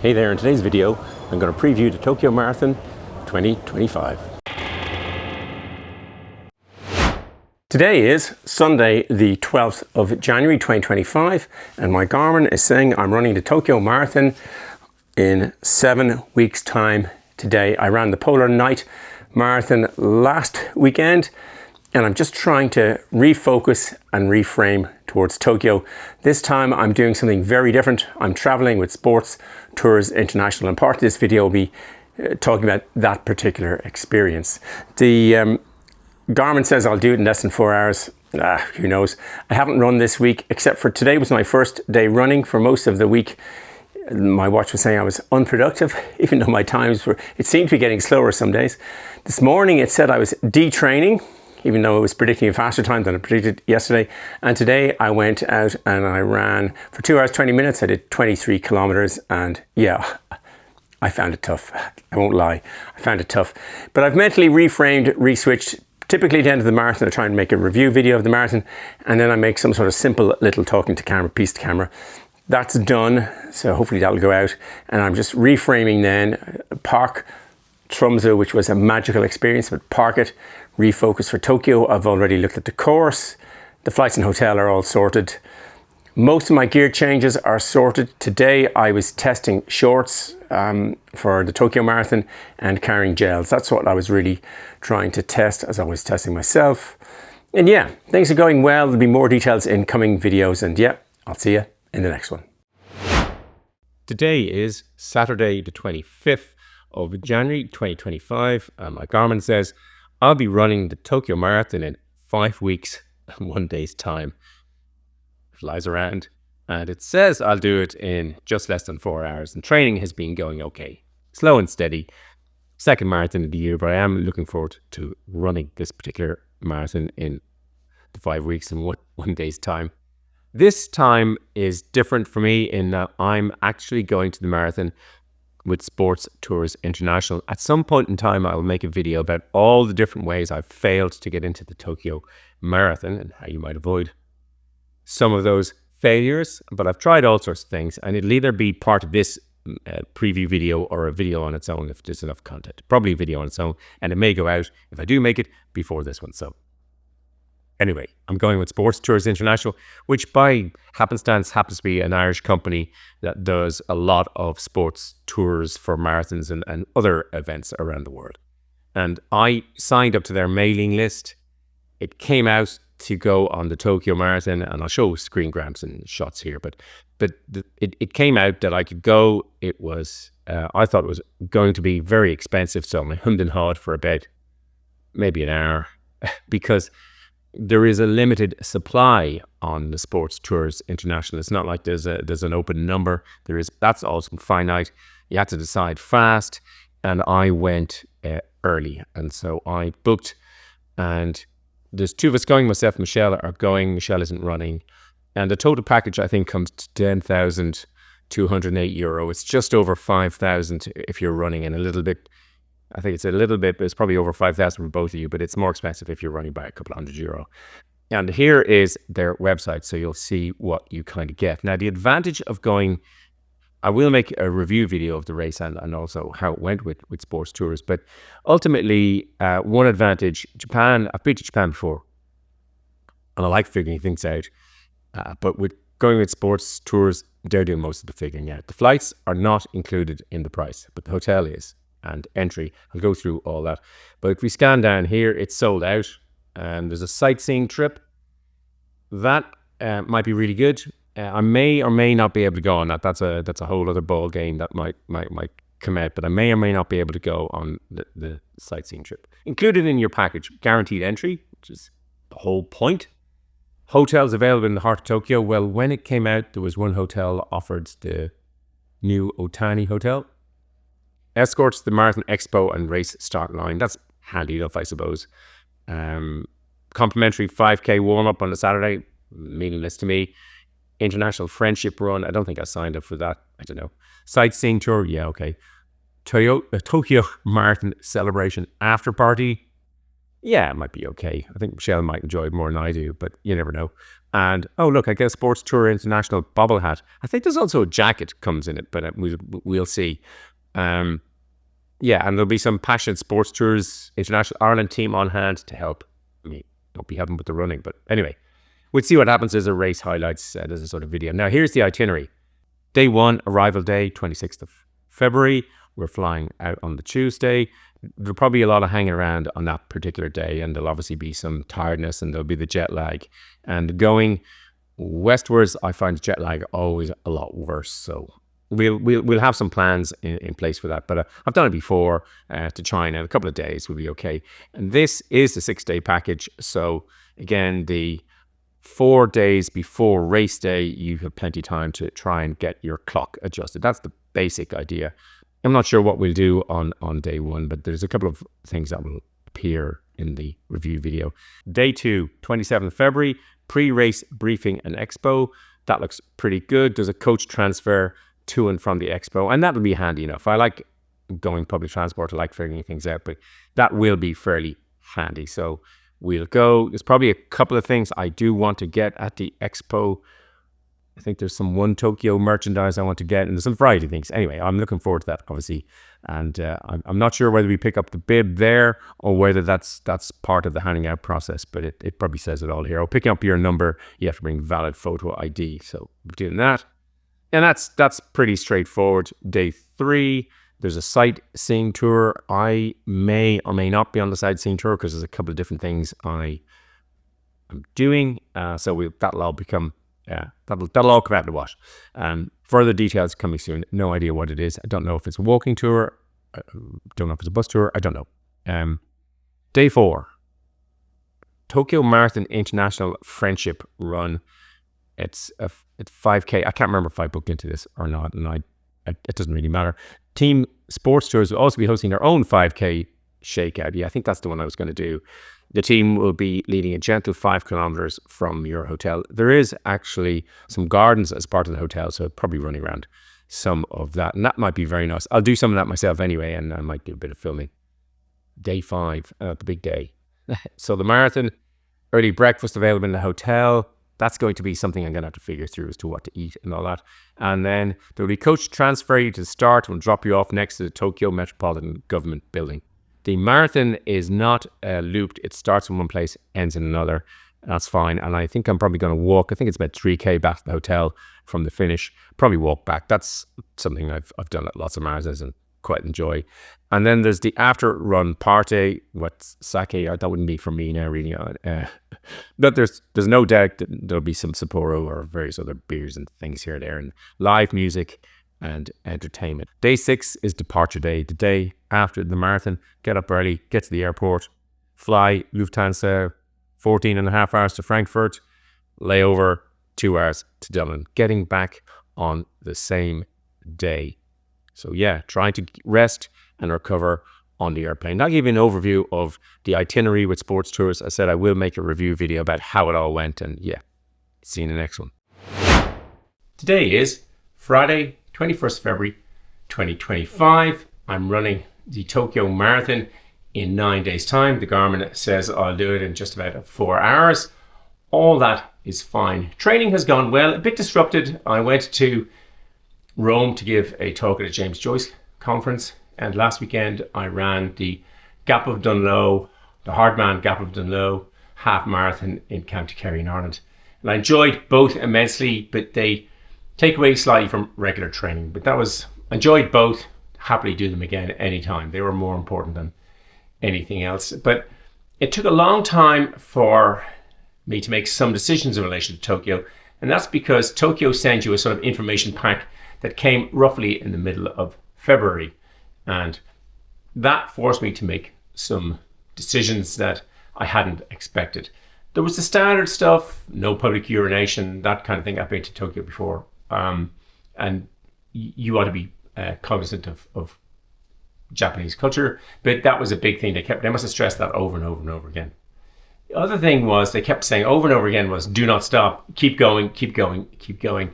Hey there, in today's video, I'm going to preview the Tokyo Marathon 2025. Today is Sunday, the 12th of January 2025, and my Garmin is saying I'm running the Tokyo Marathon in 7 weeks' time today. I ran the Polar Night Marathon last weekend, and I'm just trying to refocus and reframe towards Tokyo. This time I'm doing something very different. I'm traveling with Sports Tours International, and part of this video will be talking about that particular experience. The Garmin says I'll do it in less than 4 hours. Who knows? I haven't run this week, except for today was my first day running. For most of the week, my watch was saying I was unproductive, even though my times were, it seemed to be getting slower some days. This morning it said I was detraining, even though it was predicting a faster time than I predicted yesterday. And today I went out and I ran for 2 hours, 20 minutes. I did 23 kilometers, and yeah, I found it tough. I won't lie, I found it tough. But I've mentally reframed, reswitched. Typically at the end of the marathon, I try and make a review video of the marathon, and then I make some sort of simple little talking to camera, piece to camera. That's done, so hopefully that'll go out. And I'm just reframing then, park Tromsø, which was a magical experience, but park it, refocus for Tokyo. I've already looked at the course. The flights and hotel are all sorted. Most of my gear changes are sorted. Today I was testing shorts for the Tokyo Marathon and carrying gels. That's what I was really trying to test, as I was testing myself. And yeah, things are going well. There'll be more details in coming videos, and yeah, I'll see you in the next one. Today is Saturday the 25th of January 2025. My Garmin says I'll be running the Tokyo Marathon in 5 weeks and 1 day's time. Flies around, and it says I'll do it in just less than 4 hours, and training has been going okay, slow and steady. Second marathon of the year, but I am looking forward to running this particular marathon in the 5 weeks and one day's time. This time is different for me in that I'm actually going to the marathon with Sports Tours International. At some point in time, I will make a video about all the different ways I've failed to get into the Tokyo Marathon and how you might avoid some of those failures. But I've tried all sorts of things, and it'll either be part of this preview video or a video on its own if there's enough content. Probably a video on its own, and it may go out, if I do make it, before this one. So anyway, I'm going with Sports Tours International, which by happenstance happens to be an Irish company that does a lot of sports tours for marathons and other events around the world. And I signed up to their mailing list. It came out to go on the Tokyo Marathon, and I'll show screen grabs and shots here, but it came out that I could go. It was, I thought it was going to be very expensive, so I hummed and hawed for about maybe an hour, because there is a limited supply on the Sports Tours International. It's not like there's an open number. That's also finite. You have to decide fast, and I went early, and so I booked, and there's two of us going. Myself and Michelle are going. Michelle isn't running. And the total package, I think, comes to €10,208. It's just over 5,000 if you're running, and a little bit, I think it's a little bit, but it's probably over 5,000 for both of you, but it's more expensive if you're running by a couple €100. And here is their website, so you'll see what you kind of get. Now, the advantage of going, I will make a review video of the race and also how it went with Sports Tours. But ultimately, one advantage, Japan, I've been to Japan before, and I like figuring things out. But with going with Sports Tours, they're doing most of the figuring out. The flights are not included in the price, but the hotel is, and entry. I'll go through all that. But if we scan down here, it's sold out, and there's a sightseeing trip. That might be really good. I may or may not be able to go on that. That's a whole other ball game that might come out, but I may or may not be able to go on the sightseeing trip. Included in your package, guaranteed entry, which is the whole point. Hotels available in the heart of Tokyo. Well, when it came out, there was one hotel offered, the new Otani Hotel. Escorts to the Marathon Expo and race start line. That's handy enough, I suppose. Complimentary 5K warm-up on the Saturday, meaningless to me. International Friendship Run. I don't think I signed up for that. I don't know. Sightseeing tour. Yeah, okay. Tokyo Marathon Celebration After Party. Yeah, it might be okay. I think Michelle might enjoy it more than I do, but you never know. And oh, look, I get a Sports Tour International bobble hat. I think there's also a jacket comes in it, but we'll see. Um, yeah, and there'll be some passionate Sports Tours International Ireland team on hand to help me. Don't be helping with the running, but anyway, we'll see what happens as a race highlights. There's a sort of video. Now, here's the itinerary. Day 1, arrival day, 26th of February. We're flying out on the Tuesday. There'll probably be a lot of hanging around on that particular day, and there'll obviously be some tiredness, and there'll be the jet lag. And going westwards, I find jet lag always a lot worse. So we'll have some plans in place for that. But I've done it before to China. In a couple of days will be okay. And this is the 6-day package. So again, the 4 days before race day, you have plenty of time to try and get your clock adjusted. That's the basic idea. I'm not sure what we'll do on day 1, but there's a couple of things that will appear in the review video. Day 2, 27th February, pre-race briefing and expo. That looks pretty good. There's a coach transfer to and from the expo, and that'll be handy enough. I like going public transport. I like figuring things out, but that will be fairly handy. So we'll go. There's probably a couple of things I do want to get at the expo. I think there's some One Tokyo merchandise I want to get, and there's some variety of things. Anyway, I'm looking forward to that, obviously. And I'm not sure whether we pick up the bib there or whether that's part of the handing out process, but it probably says it all here. Oh, picking up your number, you have to bring valid photo ID. So we're doing that. And that's pretty straightforward. Day 3, there's a sightseeing tour. I may or may not be on the sightseeing tour because there's a couple of different things I'm doing. So that'll all become... Yeah, that'll all come out in the wash. Further details coming soon. No idea what it is. I don't know if it's a walking tour. I don't know if it's a bus tour. I don't know. Day 4, Tokyo Marathon International Friendship Run. It's 5K. I can't remember if I booked into this or not, and it doesn't really matter. Team Sports Tours will also be hosting their own 5K shakeout. Yeah, I think that's the one I was going to do. The team will be leading a gentle 5 kilometers from your hotel. There is actually some gardens as part of the hotel, so I'll probably running around some of that. And that might be very nice. I'll do some of that myself anyway, and I might do a bit of filming. Day 5, the big day. So the marathon, early breakfast available in the hotel. That's going to be something I'm going to have to figure through as to what to eat and all that. And then there will be coach transfer you to the start and drop you off next to the Tokyo Metropolitan Government Building. The marathon is not looped. It starts in one place, ends in another. That's fine. And I think I'm probably going to walk. I think it's about 3K back to the hotel from the finish. Probably walk back. That's something I've done at lots of marathons and quite enjoy. And then there's the after run party. What's sake? That wouldn't be for me now, really. But there's no doubt that there'll be some Sapporo or various other beers and things here and there, and live music and entertainment. Day 6 is departure day. The day after the marathon, get up early, get to the airport, fly Lufthansa, 14 and a half hours to Frankfurt, layover 2 hours to Dublin, getting back on the same day. So yeah, trying to rest and recover on the airplane. I'll give you an overview of the itinerary with Sports Tours. I said I will make a review video about how it all went, and yeah, see you in the next one. Today is Friday, 21st February 2025. I'm running the Tokyo Marathon in 9 days' time. The Garmin says I'll do it in just about 4 hours. All that is fine. Training has gone well, a bit disrupted. I went to Rome to give a talk at a James Joyce conference, and last weekend I ran the Gap of Dunloe, the Hardman Gap of Dunloe half marathon in County Kerry in Ireland. And I enjoyed both immensely, but they take away slightly from regular training. But enjoyed both, happily do them again anytime. They were more important than anything else. But it took a long time for me to make some decisions in relation to Tokyo. And that's because Tokyo sends you a sort of information pack that came roughly in the middle of February. And that forced me to make some decisions that I hadn't expected. There was the standard stuff, no public urination, that kind of thing. I've been to Tokyo before. And you ought to be cognizant of Japanese culture, but that was a big thing. They must have stressed that over and over and over again. The other thing was they kept saying over and over again was do not stop, keep going, keep going, keep going.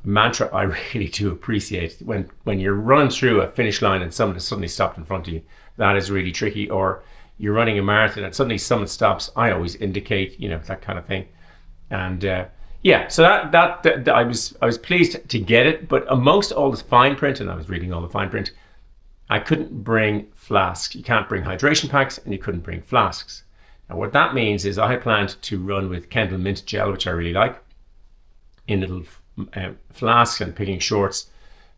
Mantra I really do appreciate. When you're running through a finish line and someone has suddenly stopped in front of you, that is really tricky. Or you're running a marathon and suddenly someone stops, I always indicate, that kind of thing. And so that I was pleased to get it. But amongst all this fine print, and I was reading all the fine print, I couldn't bring flasks. You can't bring hydration packs, and you couldn't bring flasks. Now, what that means is I had planned to run with Kendall Mint Gel, which I really like, in little flasks and picking shorts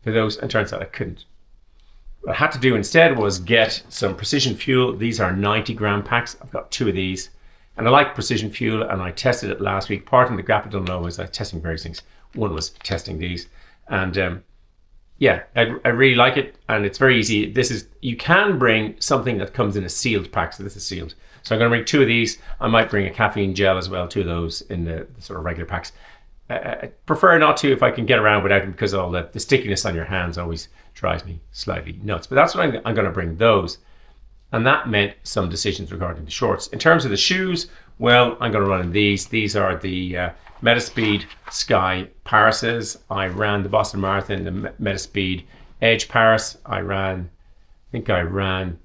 for those. And turns out I couldn't. What I had to do instead was get some Precision Fuel. These are 90-gram packs. I've got 2 of these. And I like Precision Fuel, and I tested it last week. Part of the Gap Done Low was testing various things. One was testing these. And I really like it, and it's very easy. You can bring something that comes in a sealed pack. So this is sealed. So I'm going to bring 2 of these. I might bring a caffeine gel as well, 2 of those in the sort of regular packs. I prefer not to if I can get around without them, because all the stickiness on your hands always drives me slightly nuts. But that's what I'm going to bring those. And that meant some decisions regarding the shorts. In terms of the shoes, well, I'm going to run in these. These are the Metaspeed Sky Parises. I ran the Boston Marathon, the Metaspeed Edge Paris. I ran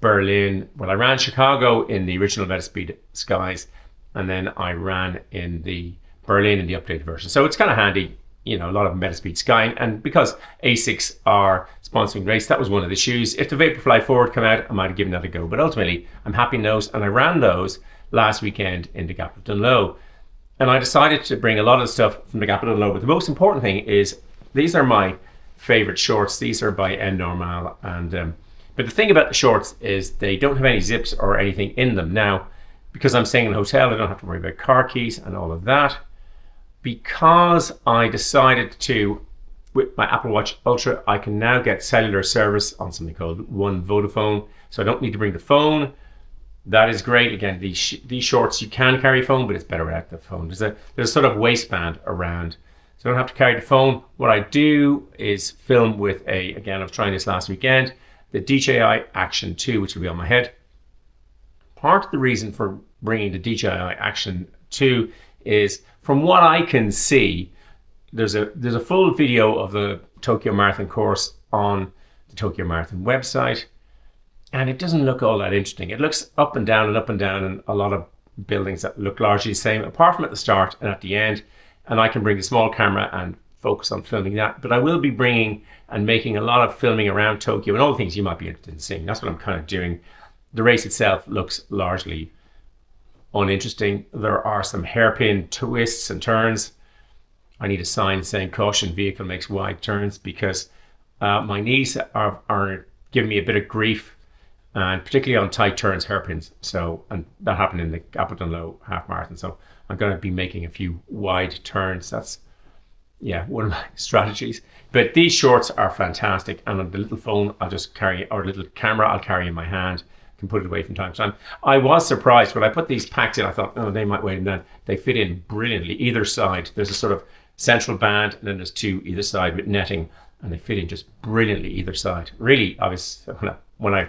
Berlin. Well, I ran Chicago in the original Metaspeed Skies, and then I ran in the Berlin in the updated version. So it's kind of handy, a lot of Metaspeed Sky. And because ASICs are sponsoring the race, that was one of the shoes. If the Vaporfly Forward come out, I might have given that a go. But ultimately, I'm happy in those. And I ran those last weekend in the Gap Done Low. And I decided to bring a lot of the stuff from the Gap Done Low. But the most important thing is these are my favorite shorts. These are by N Normal. And but the thing about the shorts is they don't have any zips or anything in them. Now, because I'm staying in a hotel, I don't have to worry about car keys and all of that. Because I decided to, with my Apple Watch Ultra, I can now get cellular service on something called One Vodafone. So I don't need to bring the phone. That is great. Again, these shorts, you can carry a phone, but it's better without the phone. There's a sort of waistband around, so I don't have to carry the phone. What I do is film with again, I was trying this last weekend, the DJI Action 2, which will be on my head. Part of the reason for bringing the DJI Action 2 is, from what I can see, there's a full video of the Tokyo Marathon course on the Tokyo Marathon website, and it doesn't look all that interesting. It looks up and down and a lot of buildings that look largely the same, apart from at the start and at the end. And I can bring the small camera and focus on filming that. But I will be bringing and making a lot of filming around Tokyo and all the things you might be interested in seeing. That's what I'm kind of doing. The race itself looks largely uninteresting. There are some hairpin twists and turns. I need a sign saying caution, vehicle makes wide turns, because my knees are giving me a bit of grief, and particularly on tight turns, hairpins. So, and that happened in the Gap Done Low half marathon. So I'm going to be making a few wide turns. That's one of my strategies. But these shorts are fantastic, and on the little phone I'll just carry, or little camera I'll carry in my hand. Can put it away from time to time. I was surprised when I put these packs in. I thought, they might weigh them down. They fit in brilliantly either side. There's a sort of central band, and then there's 2 either side with netting, and they fit in just brilliantly either side. Really, when I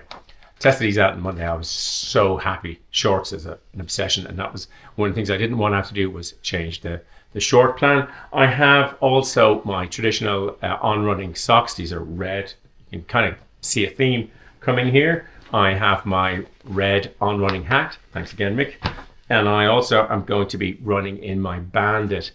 tested these out on Monday, I was so happy. Shorts is an obsession, and that was one of the things I didn't want to have to do, was change the short plan. I have also my traditional on-running socks. These are red. You can kind of see a theme coming here. I have my red on-running hat. Thanks again, Mick. And I also am going to be running in my Bandit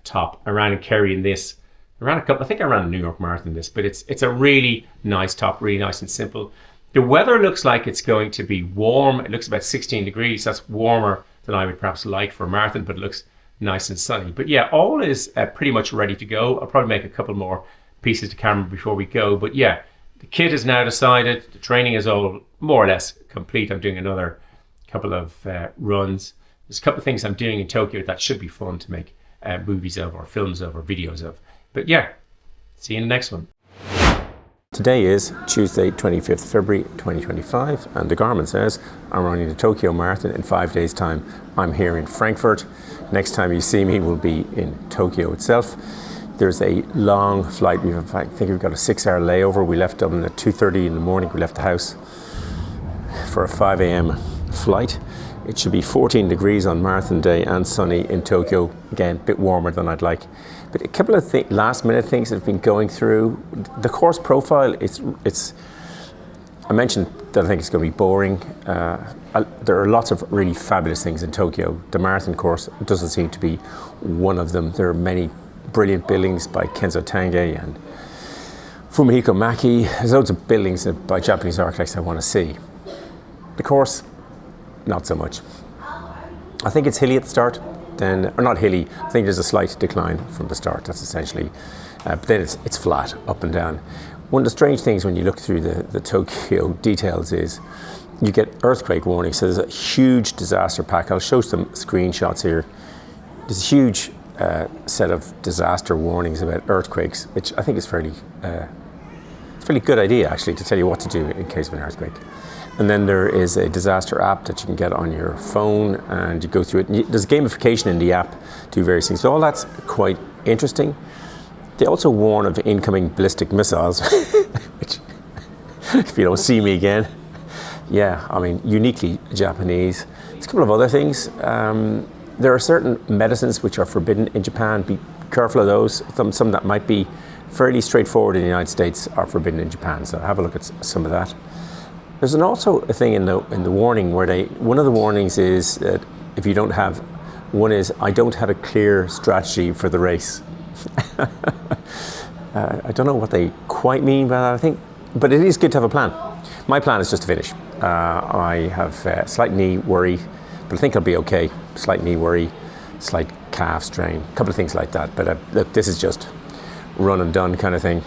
top. I ran in Kerry in this. I think I ran a New York Marathon in this, but it's a really nice top, really nice and simple. The weather looks like it's going to be warm. It looks about 16 degrees. That's warmer than I would perhaps like for a marathon, but it looks nice and sunny. But yeah, all is pretty much ready to go. I'll probably make a couple more pieces to camera before we go. But yeah, the kit is now decided. The training is all more or less complete. I'm doing another couple of runs. There's a couple of things I'm doing in Tokyo that should be fun to make movies of, or films of, or videos of. But yeah, see you in the next one. Today is Tuesday, 25th February 2025, and the Garmin says I'm running the Tokyo Marathon in 5 days' time. I'm here in Frankfurt. Next time you see me will be in Tokyo itself. There's a long flight. I think we've got a 6-hour layover. We left Dublin at 2:30 in the morning. We left the house for a 5 a.m. flight. It should be 14 degrees on marathon day and sunny in Tokyo. Again, a bit warmer than I'd like. But a couple of last minute things that have been going through. The course profile, I mentioned that I think is going to be boring. There are lots of really fabulous things in Tokyo. The marathon course doesn't seem to be one of them. There are many brilliant buildings by Kenzo Tange and Fumihiko Maki. There's loads of buildings by Japanese architects I want to see. The course, not so much. I think it's hilly at the start, or not hilly, I think there's a slight decline from the start, that's essentially, but then it's flat, up and down. One of the strange things when you look through the Tokyo details is you get earthquake warnings, so there's a huge disaster pack. I'll show some screenshots here. There's a huge set of disaster warnings about earthquakes, which I think is fairly good idea actually, to tell you what to do in case of an earthquake. And then there is a disaster app that you can get on your phone, and you go through it. And there's gamification in the app to do various things. So all that's quite interesting. They also warn of incoming ballistic missiles, which, if you don't see me again, yeah, I mean, uniquely Japanese. There's a couple of other things. There are certain medicines which are forbidden in Japan. Be careful of those. Some that might be fairly straightforward in the United States are forbidden in Japan. So have a look at some of that. There's also a thing in the warning where one of the warnings is that if you don't have, one is, I don't have a clear strategy for the race. I don't know what they quite mean by that, I think, but it is good to have a plan. My plan is just to finish. I have slight knee worry, but I think I'll be okay. Slight knee worry, slight calf strain, a couple of things like that. But look, this is just run and done kind of thing.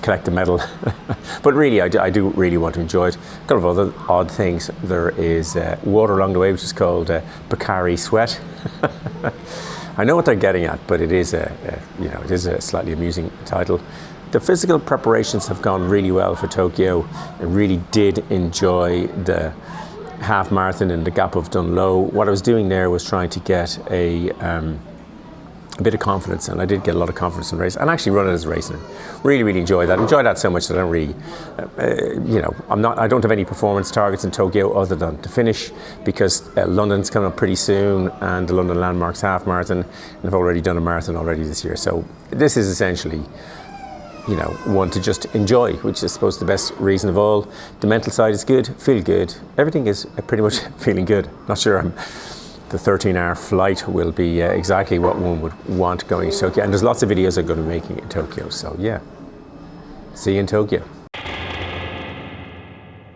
Collect the medal. But really, I do really want to enjoy it. A couple of other odd things. There is water along the way, which is called Pocari Sweat. I know what they're getting at, but it is it is a slightly amusing title. The physical preparations have gone really well for Tokyo. I really did enjoy the half marathon in the Gap of Dunlow. What I was doing there was trying to get a bit of confidence, and I did get a lot of confidence in the race, and actually run it as a race, and really, really enjoy that so much that I don't really, I don't have any performance targets in Tokyo other than to finish, because London's coming up pretty soon, and the London Landmarks half marathon, and I've already done a marathon already this year. So this is essentially, one to just enjoy, which is, I suppose, the best reason of all. The mental side is good, feel good. Everything is pretty much feeling good. Not sure the 13-hour flight will be exactly what one would want going to Tokyo. And there's lots of videos I'm going to be making in Tokyo. So yeah, see you in Tokyo.